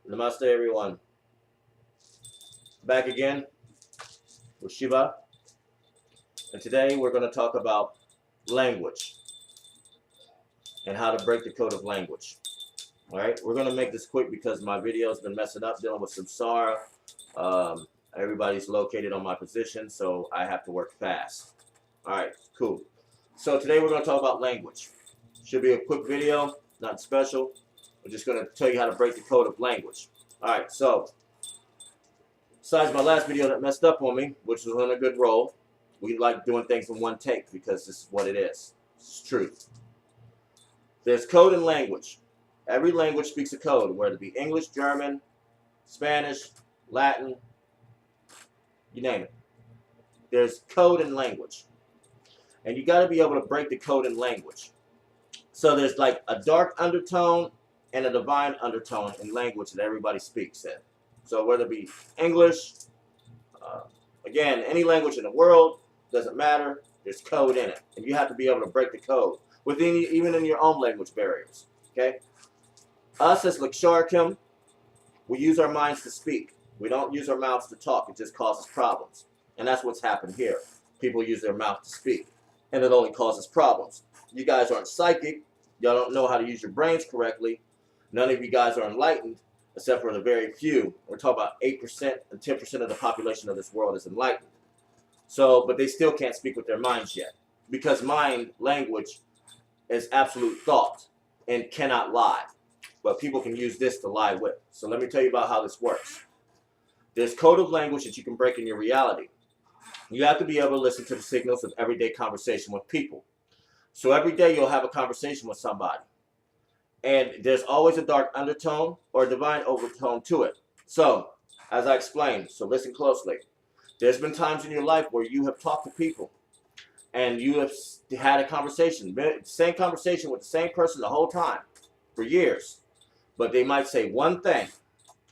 Namaste, everyone. Back again with Siva, and today we're going to talk about language and how to break the code of language. All right, we're going to make this quick because my video has been messing up dealing with samsara. Everybody's located on my position, so I have to work fast. All right, cool. So today we're going to talk about language. Should be a quick video, nothing special. We're just going to tell you how to break the code of language. All right, so besides my last video that messed up on me, which was on a good roll, we like doing things in one take because this is what it is. It's truth. There's code in language. Every language speaks a code, whether it be English, German, Spanish, Latin, you name it. There's code in language. And you got to be able to break the code in language. So there's like a dark undertone and a divine undertone in language that everybody speaks in. So whether it be English, again, any language in the world, doesn't matter, there's code in it. And you have to be able to break the code, even in your own language barriers. Okay? Us as Laksharkim, we use our minds to speak. We don't use our mouths to talk. It just causes problems. And that's what's happened here. People use their mouth to speak. And it only causes problems. You guys aren't psychic. Y'all don't know how to use your brains correctly. None of you guys are enlightened, except for the very few. We're talking about 8% and 10% of the population of this world is enlightened. So, but they still can't speak with their minds yet. Because mind, language, is absolute thought and cannot lie. But people can use this to lie with. So let me tell you about how this works. There's code of language that you can break in your reality. You have to be able to listen to the signals of everyday conversation with people. So every day you'll have a conversation with somebody. And there's always a dark undertone or a divine overtone to it. So, as I explained, so listen closely. There's been times in your life where you have talked to people and you have had a conversation, same conversation with the same person the whole time for years. But they might say one thing,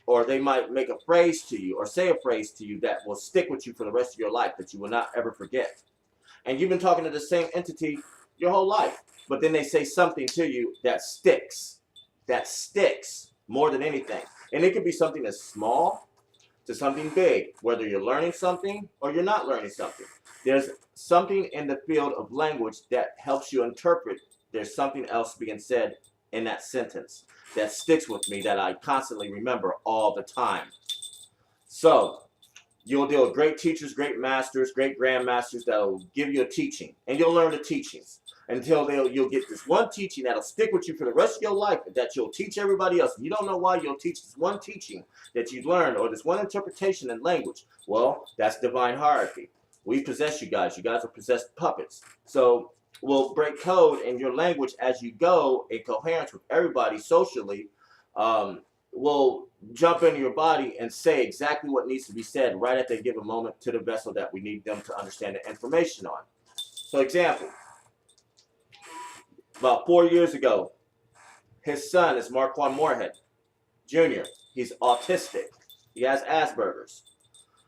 or they might make a phrase to you or say a phrase to you that will stick with you for the rest of your life that you will not ever forget. And you've been talking to the same entity your whole life. But then they say something to you that sticks more than anything. And it could be something that's small to something big, whether you're learning something or you're not learning something. There's something in the field of language that helps you interpret there's something else being said in that sentence that sticks with me that I constantly remember all the time. So you'll deal with great teachers, great masters, great grandmasters that will give you a teaching. And you'll learn the teachings until you'll get this one teaching that'll stick with you for the rest of your life that you'll teach everybody else. And you don't know why you'll teach this one teaching that you learned or this one interpretation in language. Well, that's divine hierarchy. We possess you guys. You guys are possessed puppets. So we'll break code in your language as you go in coherence with everybody socially. We'll jump into your body and say exactly what needs to be said right at that given moment to the vessel that we need them to understand the information on. So example, about 4 years ago, his son is Marquand Moorhead Jr. He's autistic. He has Asperger's,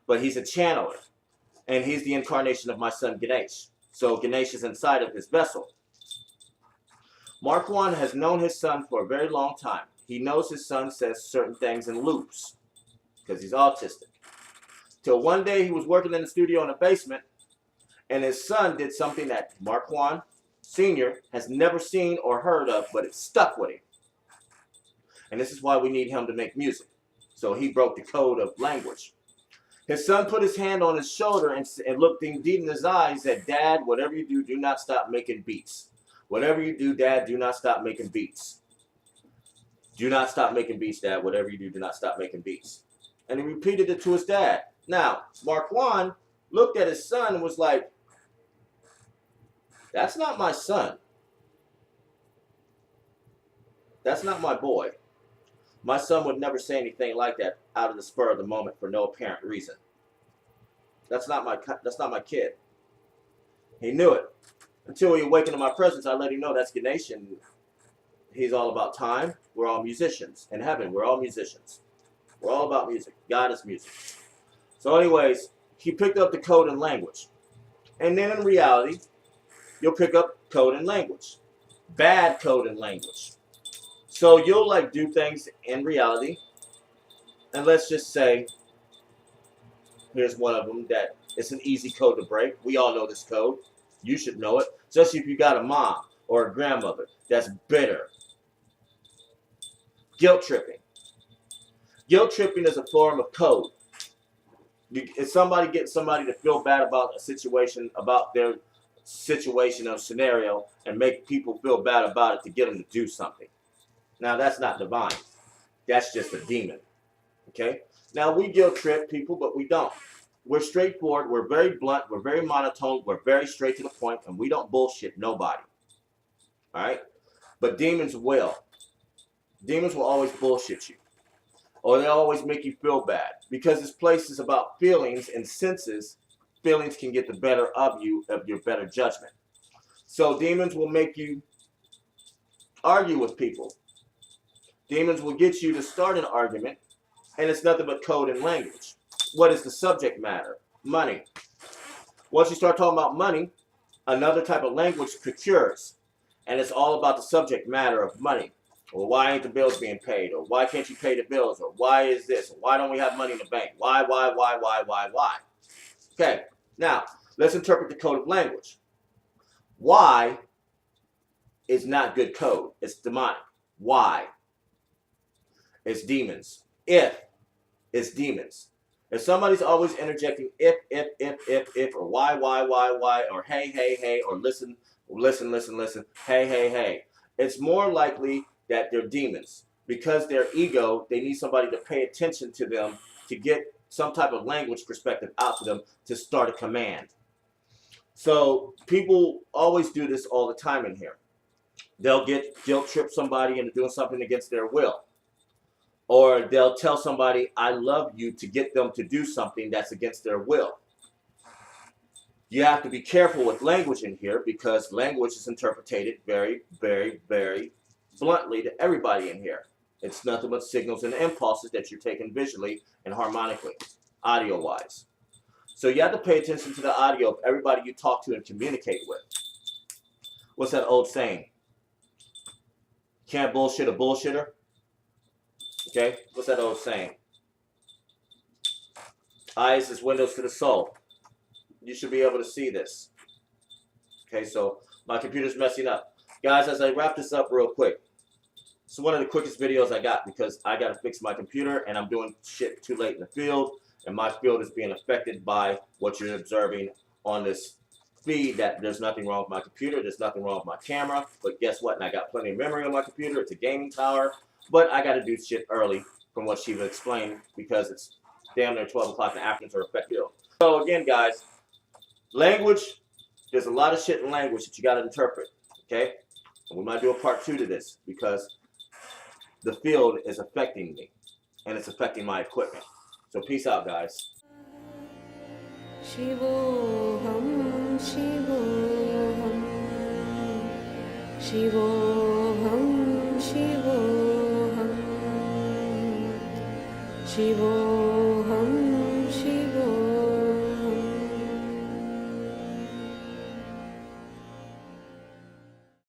but he's a channeler, and he's the incarnation of my son Ganesh. So Ganesh is inside of his vessel. Marquand has known his son for a very long time. He knows his son says certain things in loops because he's autistic. Till one day he was working in the studio in the basement, and his son did something that Marquand Sr. has never seen or heard of, but it stuck with him. And this is why we need him to make music. So he broke the code of language. His son put his hand on his shoulder and looked him deep in his eyes and said, "Dad, whatever you do, do not stop making beats. Whatever you do, Dad, do not stop making beats. Do not stop making beats, Dad. Whatever you do, do not stop making beats." And he repeated it to his dad. Now, Marquand looked at his son and was like, "That's not my son. That's not my boy. My son would never say anything like that out of the spur of the moment for no apparent reason. That's not my kid." He knew it. Until he awakened in my presence, I let him know that's Ganesh, and he's all about time. We're all musicians. In heaven, we're all musicians. We're all about music. God is music. So anyways, he picked up the code and language. And then in reality, you'll pick up code and language. Bad code and language. So you'll like do things in reality. And let's just say, here's one of them that it's an easy code to break. We all know this code. You should know it. Especially if you got a mom or a grandmother that's bitter. Guilt tripping. Guilt tripping is a form of code. If somebody gets somebody to feel bad about a situation, about their situation or scenario, and make people feel bad about it to get them to do something. Now that's not divine. That's just a demon. Okay? Now we guilt trip people, but we don't. We're straightforward, we're very blunt, we're very monotone, we're very straight to the point, and we don't bullshit nobody. Alright? But demons will. Demons will always bullshit you. Or they always make you feel bad. Because this place is about feelings and senses, feelings can get the better of you, of your better judgment. So demons will make you argue with people. Demons will get you to start an argument, and it's nothing but code and language. What is the subject matter? Money. Once you start talking about money, another type of language procures. And it's all about the subject matter of money. Or why ain't the bills being paid? Or why can't you pay the bills? Or why is this? Or why don't we have money in the bank? Why? Okay, now, let's interpret the code of language. Why is not good code. It's demonic. Why? It's demons. If, it's demons. If somebody's always interjecting if, or why, or hey, or listen, hey, it's more likely that they're demons. Because their ego, they need somebody to pay attention to them to get some type of language perspective out to them to start a command. So people always do this all the time in here. They'll guilt trip somebody into doing something against their will. Or they'll tell somebody, I love you, to get them to do something that's against their will. You have to be careful with language in here because language is interpreted very, very, very bluntly to everybody in here. It's nothing but signals and impulses that you're taking visually and harmonically, audio-wise. So you have to pay attention to the audio of everybody you talk to and communicate with. What's that old saying? Can't bullshit a bullshitter. Okay? What's that old saying? Eyes is windows to the soul. You should be able to see this. Okay, so my computer's messing up. Guys, as I wrap this up real quick, it's one of the quickest videos I got because I got to fix my computer and I'm doing shit too late in the field, and my field is being affected by what you're observing on this feed. That there's nothing wrong with my computer, there's nothing wrong with my camera, but guess what? And I got plenty of memory on my computer. It's a gaming tower, but I got to do shit early from what Siva explained because it's damn near 12 o'clock in the afternoon to affect you. So again, guys, language, there's a lot of shit in language that you got to interpret, okay? And we might do a part 2 to this because the field is affecting me and it's affecting my equipment. So peace out, guys. Shivoham, Shivoham, Shivoham, Shivoham, Shivoham.